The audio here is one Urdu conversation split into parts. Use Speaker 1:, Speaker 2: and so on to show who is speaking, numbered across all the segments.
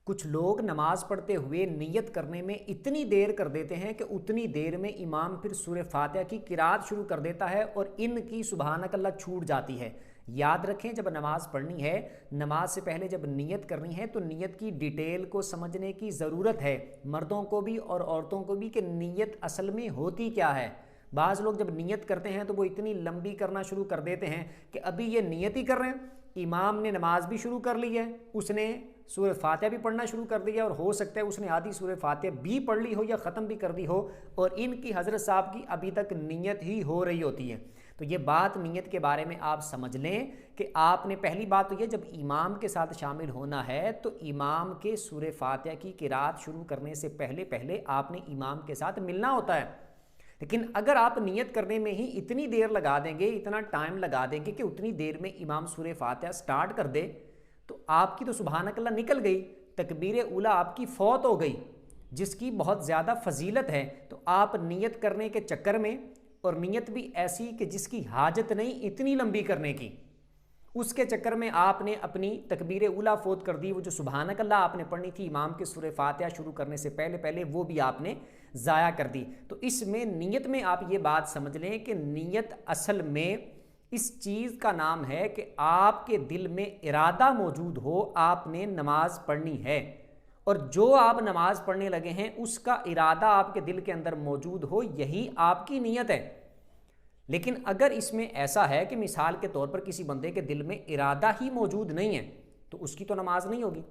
Speaker 1: کچھ لوگ نماز پڑھتے ہوئے نیت کرنے میں اتنی دیر کر دیتے ہیں کہ اتنی دیر میں امام پھر سورہ فاتحہ کی قرات شروع کر دیتا ہے اور ان کی سبحانک اللہ چھوٹ جاتی ہے۔ یاد رکھیں جب نماز پڑھنی ہے، نماز سے پہلے جب نیت کرنی ہے تو نیت کی ڈیٹیل کو سمجھنے کی ضرورت ہے، مردوں کو بھی اور عورتوں کو بھی، کہ نیت اصل میں ہوتی کیا ہے۔ بعض لوگ جب نیت کرتے ہیں تو وہ اتنی لمبی کرنا شروع کر دیتے ہیں کہ ابھی یہ نیت ہی کر رہے ہیں، امام نے نماز بھی شروع کر لی ہے، اس نے سورہ فاتحہ بھی پڑھنا شروع کر دیا اور ہو سکتا ہے اس نے آدھی سورہ فاتحہ بھی پڑھ لی ہو یا ختم بھی کر دی ہو، اور ان کی حضرت صاحب کی ابھی تک نیت ہی ہو رہی ہوتی ہے۔ تو یہ بات نیت کے بارے میں آپ سمجھ لیں کہ آپ نے پہلی بات تو یہ، جب امام کے ساتھ شامل ہونا ہے تو امام کے سورہ فاتحہ کی قرات شروع کرنے سے پہلے آپ نے امام کے ساتھ ملنا ہوتا ہے۔ لیکن اگر آپ نیت کرنے میں ہی اتنی دیر لگا دیں گے، اتنا ٹائم لگا دیں گے کہ اتنی دیر میں امام سورہ فاتحہ سٹارٹ کر دے، تو آپ کی تو سبحانک اللہ نکل گئی، تکبیر اولیٰ آپ کی فوت ہو گئی، جس کی بہت زیادہ فضیلت ہے۔ تو آپ نیت کرنے کے چکر میں، اور نیت بھی ایسی کہ جس کی حاجت نہیں اتنی لمبی کرنے کی، اس کے چکر میں آپ نے اپنی تکبیر اولیٰ فوت کر دی، وہ جو سبحانک اللہ آپ نے پڑھنی تھی امام کے سورہ فاتحہ شروع کرنے سے پہلے وہ بھی آپ نے ضائع کر دی۔ تو اس میں نیت میں آپ یہ بات سمجھ لیں کہ نیت اصل میں اس چیز کا نام ہے کہ آپ کے دل میں ارادہ موجود ہو آپ نے نماز پڑھنی ہے، اور جو آپ نماز پڑھنے لگے ہیں اس کا ارادہ آپ کے دل کے اندر موجود ہو، یہی آپ کی نیت ہے۔ لیکن اگر اس میں ایسا ہے کہ مثال کے طور پر کسی بندے کے دل میں ارادہ ہی موجود نہیں ہے تو اس کی تو نماز نہیں ہوگی،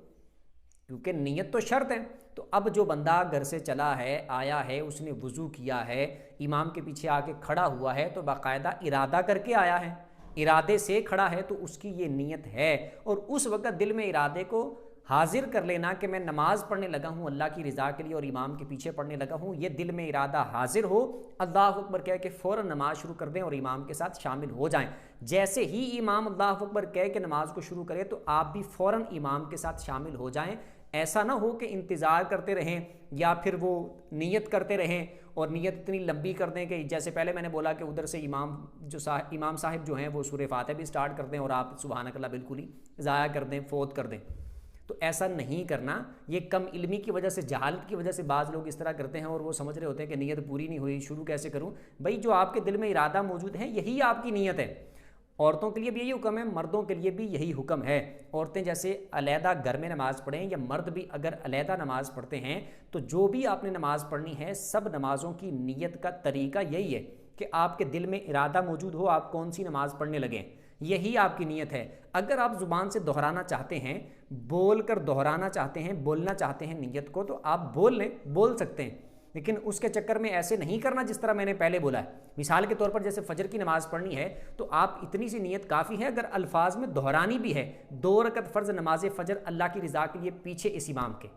Speaker 1: کیونکہ نیت تو شرط ہے۔ تو اب جو بندہ گھر سے چلا ہے، آیا ہے، اس نے وضو کیا ہے، امام کے پیچھے آ کے کھڑا ہوا ہے تو باقاعدہ ارادہ کر کے آیا ہے، ارادے سے کھڑا ہے، تو اس کی یہ نیت ہے، اور اس وقت دل میں ارادے کو حاضر کر لینا کہ میں نماز پڑھنے لگا ہوں اللہ کی رضا کے لیے اور امام کے پیچھے پڑھنے لگا ہوں، یہ دل میں ارادہ حاضر ہو، اللہ اکبر کہہ کے فوراً نماز شروع کر دیں اور امام کے ساتھ شامل ہو جائیں۔ جیسے ہی امام اللہ اکبر کہہ کے نماز کو شروع کرے تو آپ بھی فوراً امام کے ساتھ شامل ہو جائیں۔ ایسا نہ ہو کہ انتظار کرتے رہیں یا پھر وہ نیت کرتے رہیں اور نیت اتنی لمبی کر دیں کہ جیسے پہلے میں نے بولا کہ ادھر سے امام صاحب جو ہیں وہ سورہ فاتحہ بھی سٹارٹ کر دیں اور آپ سبحانک اللہ بالکل ہی ضائع کر دیں، فوت کر دیں۔ تو ایسا نہیں کرنا، یہ کم علمی کی وجہ سے، جہالت کی وجہ سے بعض لوگ اس طرح کرتے ہیں اور وہ سمجھ رہے ہوتے ہیں کہ نیت پوری نہیں ہوئی، شروع کیسے کروں؟ بھائی جو آپ کے دل میں ارادہ موجود ہے یہی آپ کی نیت ہے۔ عورتوں کے لیے بھی یہی حکم ہے، مردوں کے لیے بھی یہی حکم ہے۔ عورتیں جیسے علیحدہ گھر میں نماز پڑھیں یا مرد بھی اگر علیحدہ نماز پڑھتے ہیں تو جو بھی آپ نے نماز پڑھنی ہے سب نمازوں کی نیت کا طریقہ یہی ہے کہ آپ کے دل میں ارادہ موجود ہو آپ کون سی نماز پڑھنے لگیں، یہی آپ کی نیت ہے۔ اگر آپ زبان سے دہرانا چاہتے ہیں، بول کر دہرانا چاہتے ہیں، بولنا چاہتے ہیں نیت کو، تو آپ بول لیں، بول سکتے ہیں، لیکن اس کے چکر میں ایسے نہیں کرنا جس طرح میں نے پہلے بولا ہے۔ مثال کے طور پر جیسے فجر کی نماز پڑھنی ہے تو آپ اتنی سی نیت کافی ہے، اگر الفاظ میں دہرانی بھی ہے، 2 رکعت فرض نماز فجر اللہ کی رضا کے لیے پیچھے اس امام کے،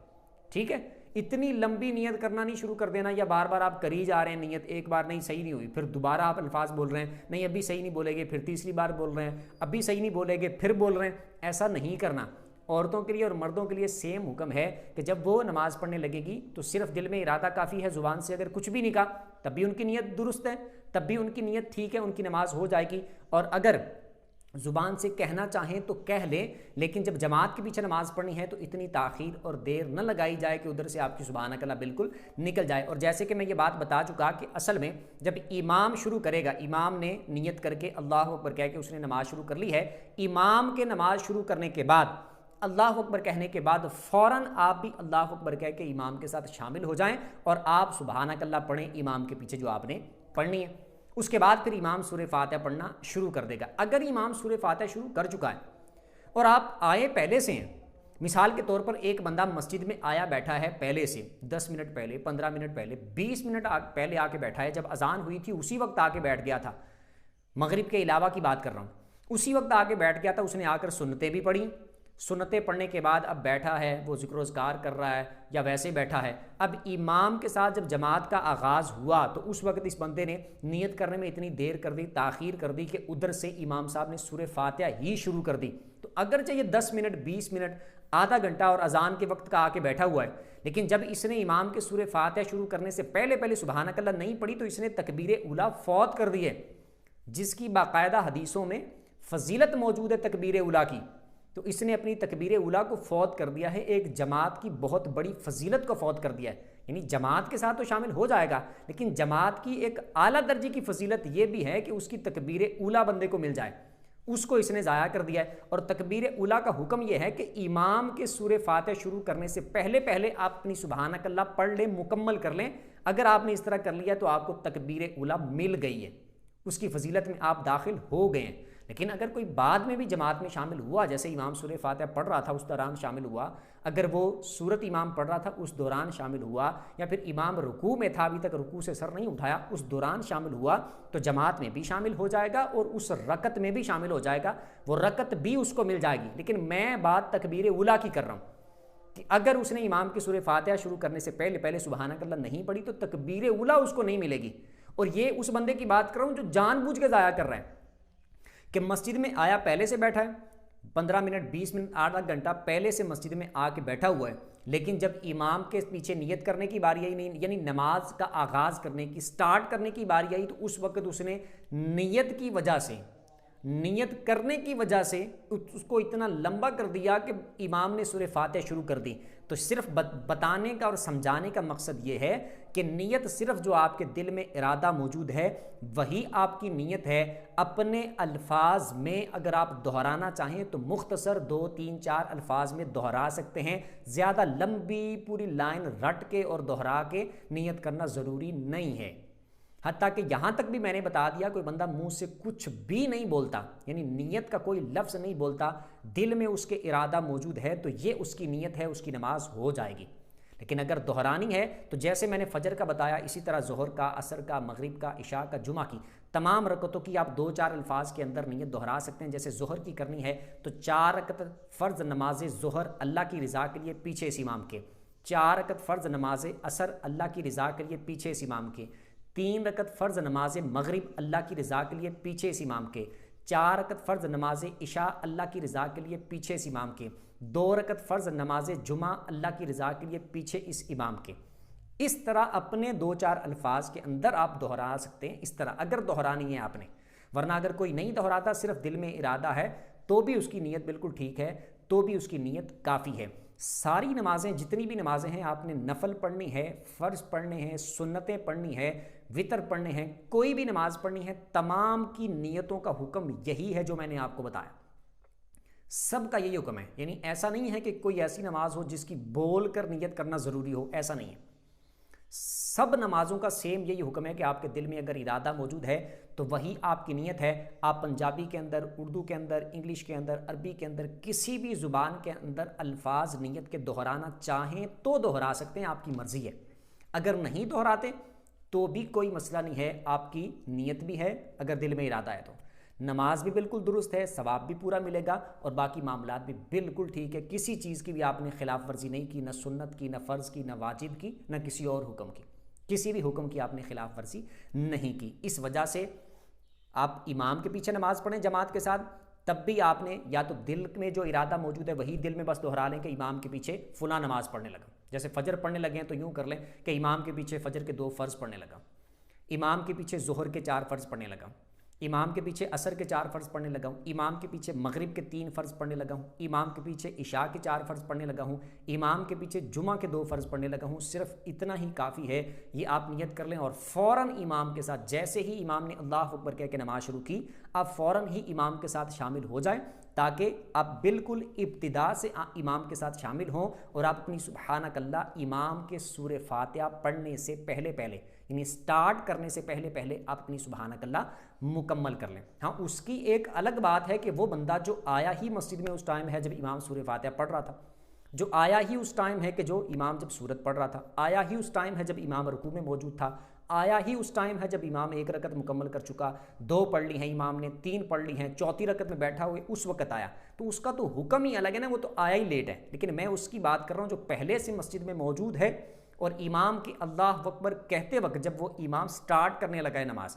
Speaker 1: ٹھیک ہے، اتنی لمبی نیت کرنا نہیں شروع کر دینا، یا بار بار آپ کری جا رہے ہیں نیت، ایک بار نہیں صحیح نہیں ہوئی پھر دوبارہ آپ الفاظ بول رہے ہیں، نہیں ابھی صحیح نہیں بولے گے پھر تیسری بار بول رہے ہیں، ابھی صحیح نہیں بولے گے پھر بول رہے ہیں، ایسا نہیں کرنا۔ عورتوں کے لیے اور مردوں کے لیے سیم حکم ہے کہ جب وہ نماز پڑھنے لگے گی تو صرف دل میں ارادہ کافی ہے، زبان سے اگر کچھ بھی نہیں کہا تب بھی ان کی نیت درست ہے، تب بھی ان کی نیت ٹھیک ہے، ان کی نماز ہو جائے گی۔ اور اگر زبان سے کہنا چاہیں تو کہہ لیں، لیکن جب جماعت کے پیچھے نماز پڑھنی ہے تو اتنی تاخیر اور دیر نہ لگائی جائے کہ ادھر سے آپ کی سبحانک اللہ بالکل نکل جائے۔ اور جیسے کہ میں یہ بات بتا چکا کہ اصل میں جب امام شروع کرے گا، امام نے نیت کر کے اللہ اکبر کہہ کے اس نے نماز شروع کر لی ہے، امام کے نماز شروع کرنے کے بعد اللہ اکبر کہنے کے بعد فوراً آپ بھی اللہ اکبر کہہ کے امام کے ساتھ شامل ہو جائیں اور آپ سبحانک اللہ پڑھیں امام کے پیچھے جو آپ نے پڑھنی ہے۔ اس کے بعد پھر امام سورہ فاتحہ پڑھنا شروع کر دے گا۔ اگر امام سورہ فاتحہ شروع کر چکا ہے اور آپ آئے پہلے سے ہیں، مثال کے طور پر ایک بندہ مسجد میں آیا بیٹھا ہے پہلے سے، 10 منٹ پہلے، 15 منٹ پہلے، 20 منٹ پہلے آ کے بیٹھا ہے، جب اذان ہوئی تھی اسی وقت آ کے بیٹھ گیا تھا، مغرب کے علاوہ کی بات کر رہا ہوں، اسی وقت آ کے بیٹھ گیا تھا، اس نے آ کر سنتیں بھی پڑھی، سنتیں پڑھنے کے بعد اب بیٹھا ہے، وہ ذکر و اذکار کر رہا ہے یا ویسے بیٹھا ہے، اب امام کے ساتھ جب جماعت کا آغاز ہوا تو اس وقت اس بندے نے نیت کرنے میں اتنی دیر کر دی، تاخیر کر دی کہ ادھر سے امام صاحب نے سورہ فاتحہ ہی شروع کر دی، تو اگرچہ یہ 10 منٹ 20 منٹ آدھا گھنٹہ اور اذان کے وقت کا آ کے بیٹھا ہوا ہے، لیکن جب اس نے امام کے سورہ فاتحہ شروع کرنے سے پہلے سبحانک اللہ نہیں پڑھی تو اس نے تکبیر اولیٰ فوت کر دی ہے، جس کی باقاعدہ حدیثوں میں فضیلت موجود ہے تکبیر اولیٰ کی۔ تو اس نے اپنی تکبیر اولیٰ کو فوت کر دیا ہے، ایک جماعت کی بہت بڑی فضیلت کو فوت کر دیا ہے۔ یعنی جماعت کے ساتھ تو شامل ہو جائے گا، لیکن جماعت کی ایک اعلیٰ درجے کی فضیلت یہ بھی ہے کہ اس کی تکبیر اولیٰ بندے کو مل جائے، اس کو اس نے ضائع کر دیا ہے۔ اور تکبیر اولیٰ کا حکم یہ ہے کہ امام کے سورہ فاتحہ شروع کرنے سے پہلے آپ اپنی سبحانک اللہ پڑھ لیں، مکمل کر لیں۔ اگر آپ نے اس طرح کر لیا تو آپ کو تکبیر اولیٰ مل گئی ہے، اس کی فضیلت میں آپ داخل ہو گئے ہیں۔ لیکن اگر کوئی بعد میں بھی جماعت میں شامل ہوا، جیسے امام سورہ فاتحہ پڑھ رہا تھا اس دوران شامل ہوا، اگر وہ سورت امام پڑھ رہا تھا اس دوران شامل ہوا، یا پھر امام رکوع میں تھا ابھی تک رکوع سے سر نہیں اٹھایا اس دوران شامل ہوا، تو جماعت میں بھی شامل ہو جائے گا اور اس رکعت میں بھی شامل ہو جائے گا، وہ رکعت بھی اس کو مل جائے گی۔ لیکن میں بات تکبیر اولیٰ کی کر رہا ہوں کہ اگر اس نے امام کی سورہ فاتحہ شروع کرنے سے پہلے سبحانک اللہ نہیں پڑھی تو تکبیر اولیٰ اس کو نہیں ملے گی۔ اور یہ اس بندے کی بات کر رہا ہوں جو جان بوجھ کے ضائع کر رہا ہے، کہ مسجد میں آیا پہلے سے بیٹھا ہے، 15 منٹ 20 منٹ آدھا گھنٹہ پہلے سے مسجد میں آ کے بیٹھا ہوا ہے، لیکن جب امام کے پیچھے نیت کرنے کی باری آئی، نہیں یعنی نماز کا آغاز کرنے کی، سٹارٹ کرنے کی باری آئی، تو اس وقت اس نے نیت کی وجہ سے، نیت کرنے کی وجہ سے اس کو اتنا لمبا کر دیا کہ امام نے سورہ فاتحہ شروع کر دی۔ تو صرف بتانے کا اور سمجھانے کا مقصد یہ ہے کہ نیت صرف جو آپ کے دل میں ارادہ موجود ہے وہی آپ کی نیت ہے۔ اپنے الفاظ میں اگر آپ دہرانا چاہیں تو مختصر 2 3 4 الفاظ میں دہرا سکتے ہیں، زیادہ لمبی پوری لائن رٹ کے اور دہرا کے نیت کرنا ضروری نہیں ہے۔ حتیٰ کہ یہاں تک بھی میں نے بتا دیا، کوئی بندہ منہ سے کچھ بھی نہیں بولتا، یعنی نیت کا کوئی لفظ نہیں بولتا، دل میں اس کے ارادہ موجود ہے تو یہ اس کی نیت ہے، اس کی نماز ہو جائے گی۔ لیکن اگر دہرانی ہے تو جیسے میں نے فجر کا بتایا، اسی طرح ظہر کا، عصر کا، مغرب کا، عشاء کا، جمعہ کی تمام رکعتوں کی آپ 2 4 الفاظ کے اندر نیت دہرا سکتے ہیں۔ جیسے ظہر کی کرنی ہے تو 4 رکعت فرض نماز ظہر اللہ کی رضا کے لیے پیچھے اس امام کے، 4 رکعت فرض نماز عصر اللہ کی رضا کے لیے پیچھے اس امام کے، 3 رکعت فرض نماز مغرب اللہ کی رضا کے لیے پیچھے اس امام کے، 4 رکعت فرض نماز عشاء اللہ کی رضا کے لیے پیچھے اس امام کے، 2 رکعت فرض نماز جمعہ اللہ کی رضا کے لیے پیچھے اس امام کے۔ اس طرح اپنے 2 4 الفاظ کے اندر آپ دہرا سکتے ہیں، اس طرح اگر دہرانی ہے آپ نے۔ ورنہ اگر کوئی نہیں دہراتا، صرف دل میں ارادہ ہے، تو بھی اس کی نیت بالکل ٹھیک ہے، تو بھی اس کی نیت کافی ہے۔ ساری نمازیں، جتنی بھی نمازیں ہیں، آپ نے نفل پڑھنی ہے، فرض پڑھنے ہیں، سنتیں پڑھنی ہے، وطر پڑھنے ہیں، کوئی بھی نماز پڑھنی ہے، تمام کی نیتوں کا حکم یہی ہے جو میں نے آپ کو بتایا، سب کا یہی حکم ہے۔ یعنی ایسا نہیں ہے کہ کوئی ایسی نماز ہو جس کی بول کر نیت کرنا ضروری ہو، ایسا نہیں ہے۔ سب نمازوں کا سیم یہی حکم ہے کہ آپ کے دل میں اگر ارادہ موجود ہے تو وہی آپ کی نیت ہے۔ آپ پنجابی کے اندر، اردو کے اندر، انگلش کے اندر، عربی کے اندر، کسی بھی زبان کے اندر الفاظ نیت کے دہرانا چاہیں تو دہرا سکتے ہیں، آپ کی مرضی ہے۔ اگر نہیں دہراتے تو بھی کوئی مسئلہ نہیں ہے، آپ کی نیت بھی ہے، اگر دل میں ارادہ ہے تو نماز بھی بالکل درست ہے، ثواب بھی پورا ملے گا، اور باقی معاملات بھی بالکل ٹھیک ہے۔ کسی چیز کی بھی آپ نے خلاف ورزی نہیں کی، نہ سنت کی، نہ فرض کی، نہ واجب کی، نہ کسی اور حکم کی، کسی بھی حکم کی آپ نے خلاف ورزی نہیں کی۔ اس وجہ سے آپ امام کے پیچھے نماز پڑھیں جماعت کے ساتھ، تب بھی آپ نے یا تو دل میں جو ارادہ موجود ہے وہی دل میں بس دہرا لیں کہ امام کے پیچھے فلاں نماز پڑھنے لگا۔ جیسے فجر پڑھنے لگے ہیں تو یوں کر لیں کہ امام کے پیچھے فجر کے 2 فرض پڑھنے لگا، امام کے پیچھے ظہر کے 4 فرض پڑھنے لگا، امام کے پیچھے عصر کے 4 فرض پڑھنے لگا ہوں، امام کے پیچھے مغرب کے 3 فرض پڑھنے لگا ہوں، امام کے پیچھے عشاء کے 4 فرض پڑھنے لگا ہوں، امام کے پیچھے جمعہ کے 2 فرض پڑھنے لگا ہوں۔ صرف اتنا ہی کافی ہے، یہ آپ نیت کر لیں اور فوراً امام کے ساتھ، جیسے ہی امام نے اللہ اکبر کہہ کے نماز شروع کی، آپ فوراً ہی امام کے ساتھ شامل ہو جائیں، تاکہ آپ بالکل ابتدا سے امام کے ساتھ شامل ہوں اور آپ اپنی سبحانک اللہ امام کے سورہ فاتحہ پڑھنے سے پہلے یعنی سٹارٹ کرنے سے پہلے آپ اپنی سبحانک اللہ مکمل کر لیں۔ ہاں، اس کی ایک الگ بات ہے کہ وہ بندہ جو آیا ہی مسجد میں اس ٹائم ہے جب امام سورہ فاتحہ پڑھ رہا تھا، جو آیا ہی اس ٹائم ہے کہ جو امام جب سورت پڑھ رہا تھا، آیا ہی اس ٹائم ہے جب امام رکوع میں موجود تھا، آیا ہی اس ٹائم ہے جب امام 1 رکعت مکمل کر چکا، 2 پڑھ لی ہیں امام نے، 3 پڑھ لی ہیں، 4تھی رکعت میں بیٹھا ہوئے اس وقت آیا، تو اس کا تو حکم ہی الگ ہے نا، وہ تو آیا ہی لیٹ ہے۔ لیکن میں اس کی بات کر رہا ہوں جو پہلے سے مسجد میں موجود ہے اور امام کے اللہ اکبر کہتے وقت جب وہ امام سٹارٹ کرنے لگا ہے نماز،